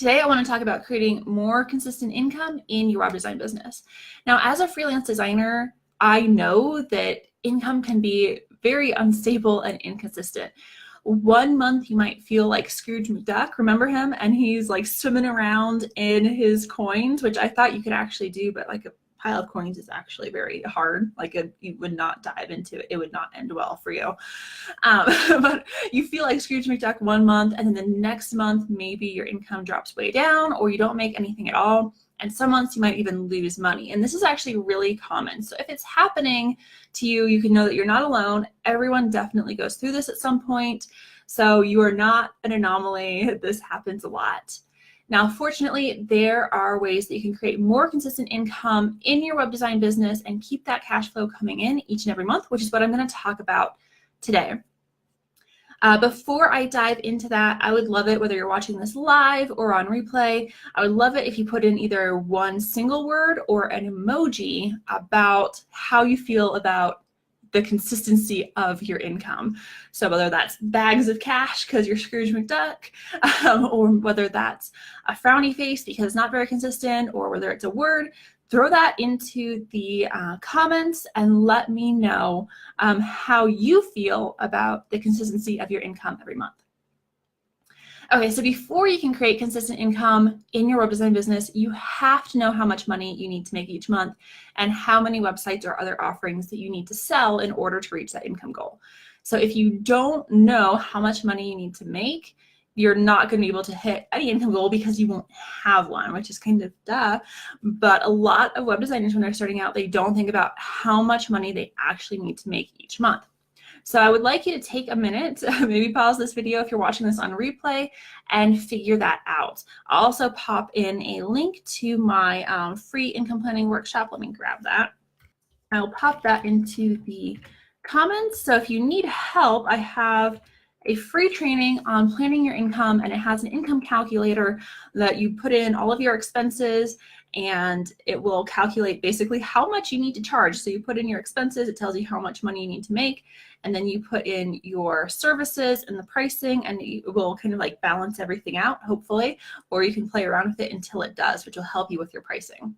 Today, I want to talk about creating more consistent income in your web design business. Now, as a freelance designer, I know that income can be very unstable and inconsistent. One month you might feel like Scrooge McDuck, remember him? And he's like swimming around in his coins, which I thought you could actually do, but like a pile of coins is actually very hard. You would not dive into it. It would not end well for you. But you feel like Scrooge McDuck one month, and then the next month, maybe your income drops way down or you don't make anything at all. And some months you might even lose money. And this is actually really common. So if it's happening to you, you can know that you're not alone. Everyone definitely goes through this at some point. So you are not an anomaly. This happens a lot. Now, fortunately, there are ways that you can create more consistent income in your web design business and keep that cash flow coming in each and every month, which is what I'm going to talk about today. Before I dive into that, I would love it, whether you're watching this live or on replay, I would love it if you put in either one single word or an emoji about how you feel about the consistency of your income. So whether that's bags of cash because you're Scrooge McDuck, or whether that's a frowny face because it's not very consistent, or whether it's a word, throw that into the comments and let me know how you feel about the consistency of your income every month. Okay, so before you can create consistent income in your web design business, you have to know how much money you need to make each month and how many websites or other offerings that you need to sell in order to reach that income goal. So if you don't know how much money you need to make, you're not going to be able to hit any income goal because you won't have one, which is kind of duh. But a lot of web designers, when they're starting out, they don't think about how much money they actually need to make each month. So I would like you to take a minute, maybe pause this video if you're watching this on replay, and figure that out. I'll also pop in a link to my free income planning workshop. Let me grab that. I'll pop that into the comments. So if you need help, I have a free training on planning your income, and it has an income calculator that you put in all of your expenses, and it will calculate basically how much you need to charge. So you put in your expenses, it tells you how much money you need to make, and then you put in your services and the pricing, and it will kind of like balance everything out, hopefully, or you can play around with it until it does, which will help you with your pricing.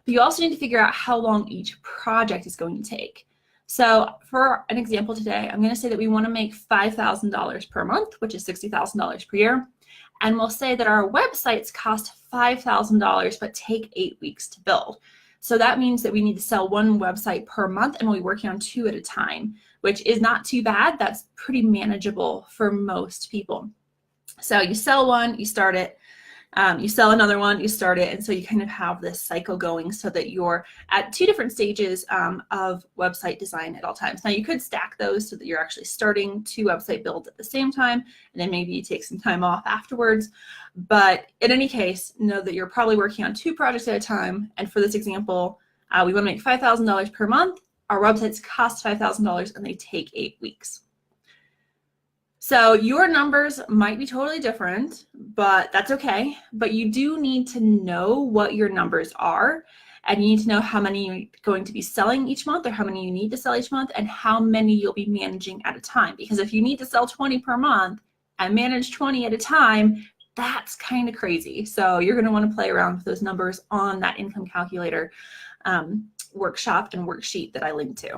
But you also need to figure out how long each project is going to take. So for an example today, I'm going to say that we want to make $5,000 per month, which is $60,000 per year. And we'll say that our websites cost $5,000 but take 8 weeks to build. So that means that we need to sell one website per month, and we'll be working on 2 at a time, which is not too bad. That's pretty manageable for most people. So you sell one, you start it. You sell another one, you start it, and so you kind of have this cycle going so that you're at 2 different stages of website design at all times. Now you could stack those so that you're actually starting 2 website builds at the same time, and then maybe you take some time off afterwards. But in any case, know that you're probably working on 2 projects at a time, and for this example, we want to make $5,000 per month. Our websites cost $5,000 and they take 8 weeks. So your numbers might be totally different, but that's okay. But you do need to know what your numbers are, and you need to know how many you're going to be selling each month, or how many you need to sell each month, and how many you'll be managing at a time. Because if you need to sell 20 per month and manage 20 at a time, that's kind of crazy. So you're going to want to play around with those numbers on that income calculator workshop and worksheet that I linked to.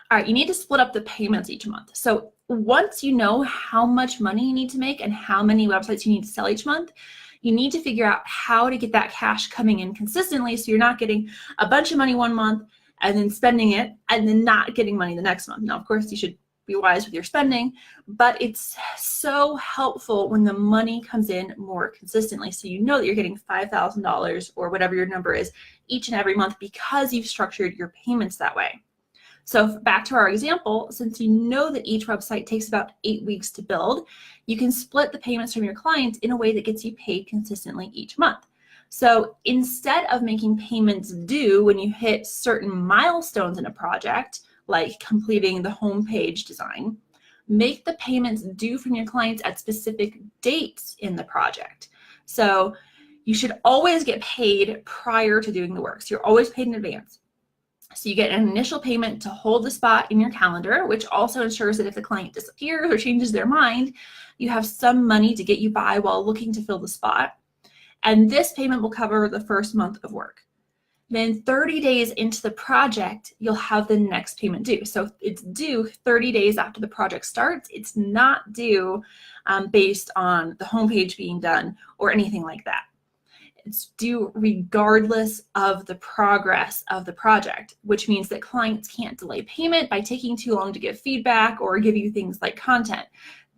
All right, you need to split up the payments each month. So once you know how much money you need to make and how many websites you need to sell each month, you need to figure out how to get that cash coming in consistently, so you're not getting a bunch of money one month and then spending it and then not getting money the next month. Now, of course, you should be wise with your spending, but it's so helpful when the money comes in more consistently, so you know that you're getting $5,000 or whatever your number is each and every month because you've structured your payments that way. So back to our example, since you know that each website takes about 8 weeks to build, you can split the payments from your clients in a way that gets you paid consistently each month. So instead of making payments due when you hit certain milestones in a project, like completing the homepage design, make the payments due from your clients at specific dates in the project. So you should always get paid prior to doing the work. So you're always paid in advance. So you get an initial payment to hold the spot in your calendar, which also ensures that if the client disappears or changes their mind, you have some money to get you by while looking to fill the spot. And this payment will cover the first month of work. Then 30 days into the project, you'll have the next payment due. So it's due 30 days after the project starts. It's not due based on the homepage being done or anything like that. It's due regardless of the progress of the project, which means that clients can't delay payment by taking too long to give feedback or give you things like content.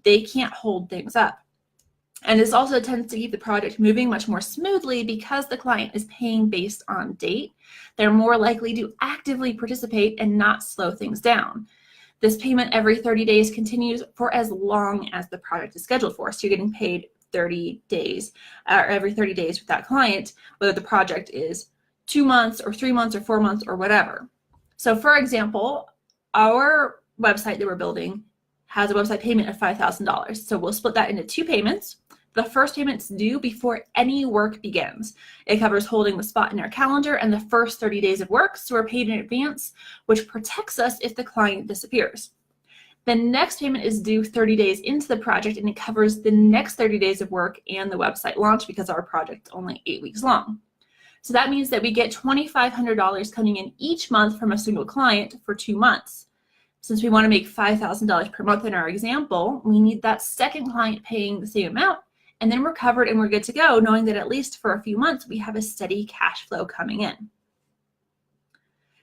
They can't hold things up. And this also tends to keep the project moving much more smoothly because the client is paying based on date. They're more likely to actively participate and not slow things down. This payment every 30 days continues for as long as the project is scheduled for. So you're getting paid 30 days or every 30 days with that client, whether the project is 2 months or 3 months or 4 months or whatever. So for example, our website that we're building has a website payment of $5,000. So we'll split that into 2 payments. The first payment's due before any work begins. It covers holding the spot in our calendar and the first 30 days of work, so we're paid in advance, which protects us if the client disappears. The next payment is due 30 days into the project, and it covers the next 30 days of work and the website launch because our project's only 8 weeks long. So that means that we get $2,500 coming in each month from a single client for 2 months. Since we want to make $5,000 per month in our example, we need that second client paying the same amount, and then we're covered and we're good to go, knowing that at least for a few months we have a steady cash flow coming in.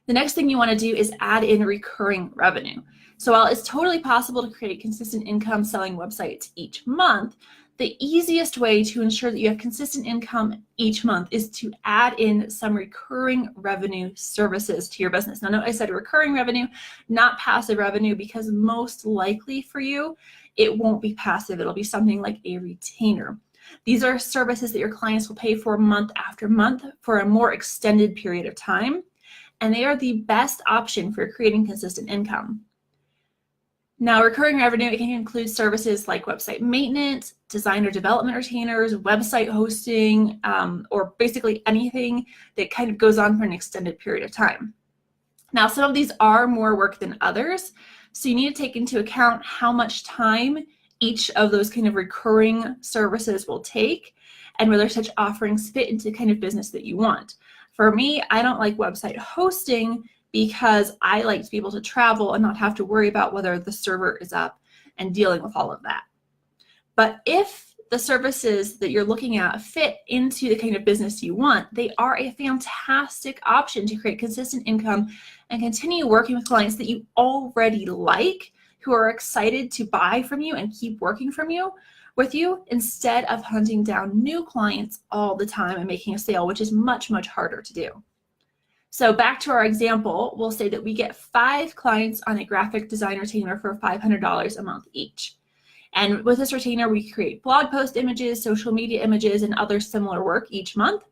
The next thing you want to do is add in recurring revenue. So while it's totally possible to create consistent income selling websites each month, the easiest way to ensure that you have consistent income each month is to add in some recurring revenue services to your business. Now, note I said recurring revenue, not passive revenue, because most likely for you, it won't be passive. It'll be something like a retainer. These are services that your clients will pay for month after month for a more extended period of time, and they are the best option for creating consistent income. Now, recurring revenue, it can include services like website maintenance, designer development retainers, website hosting, or basically anything that kind of goes on for an extended period of time. Now, some of these are more work than others, so you need to take into account how much time each of those kind of recurring services will take and whether such offerings fit into the kind of business that you want. For me, I don't like website hosting because I like to be able to travel and not have to worry about whether the server is up and dealing with all of that. But if the services that you're looking at fit into the kind of business you want, they are a fantastic option to create consistent income and continue working with clients that you already like, who are excited to buy from you and keep working with you instead of hunting down new clients all the time and making a sale, which is much, much harder to do. So back to our example, we'll say that we get 5 clients on a graphic design retainer for $500 a month each. And with this retainer, we create blog post images, social media images, and other similar work each month.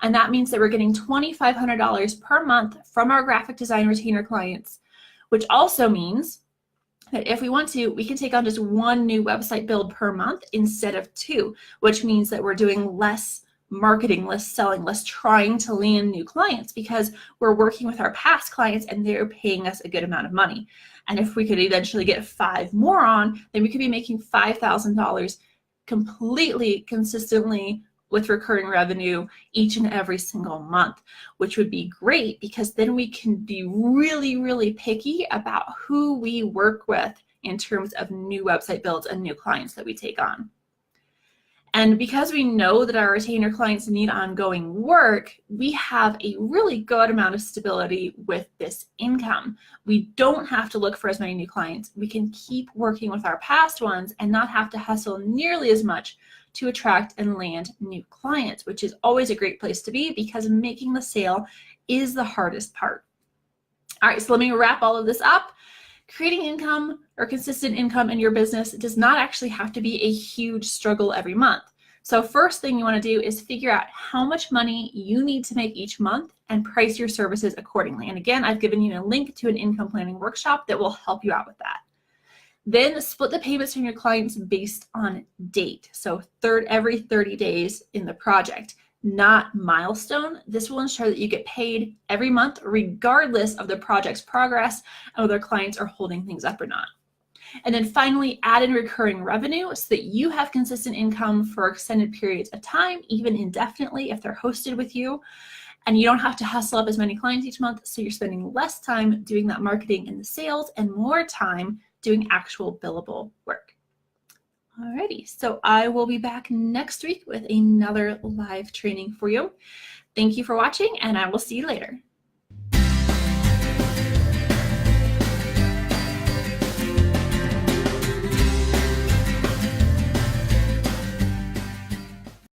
And that means that we're getting $2,500 per month from our graphic design retainer clients, which also means that if we want to, we can take on just 1 new website build per month instead of 2, which means that we're doing less marketing, less selling, less trying to land new clients because we're working with our past clients and they're paying us a good amount of money. And if we could eventually get 5 more on, then we could be making $5,000 completely consistently with recurring revenue each and every single month, which would be great because then we can be really, really picky about who we work with in terms of new website builds and new clients that we take on. And because we know that our retainer clients need ongoing work, we have a really good amount of stability with this income. We don't have to look for as many new clients. We can keep working with our past ones and not have to hustle nearly as much to attract and land new clients, which is always a great place to be because making the sale is the hardest part. All right, so let me wrap all of this up. Creating income or consistent income in your business does not actually have to be a huge struggle every month. So first thing you want to do is figure out how much money you need to make each month and price your services accordingly. And again, I've given you a link to an income planning workshop that will help you out with that. Then split the payments from your clients based on date. So every 30 days in the project. not milestone. This will ensure that you get paid every month, regardless of the project's progress and whether clients are holding things up or not. And then finally, add in recurring revenue so that you have consistent income for extended periods of time, even indefinitely if they're hosted with you. And you don't have to hustle up as many clients each month, so you're spending less time doing that marketing and the sales and more time doing actual billable work. Alrighty, so I will be back next week with another live training for you. Thank you for watching, and I will see you later.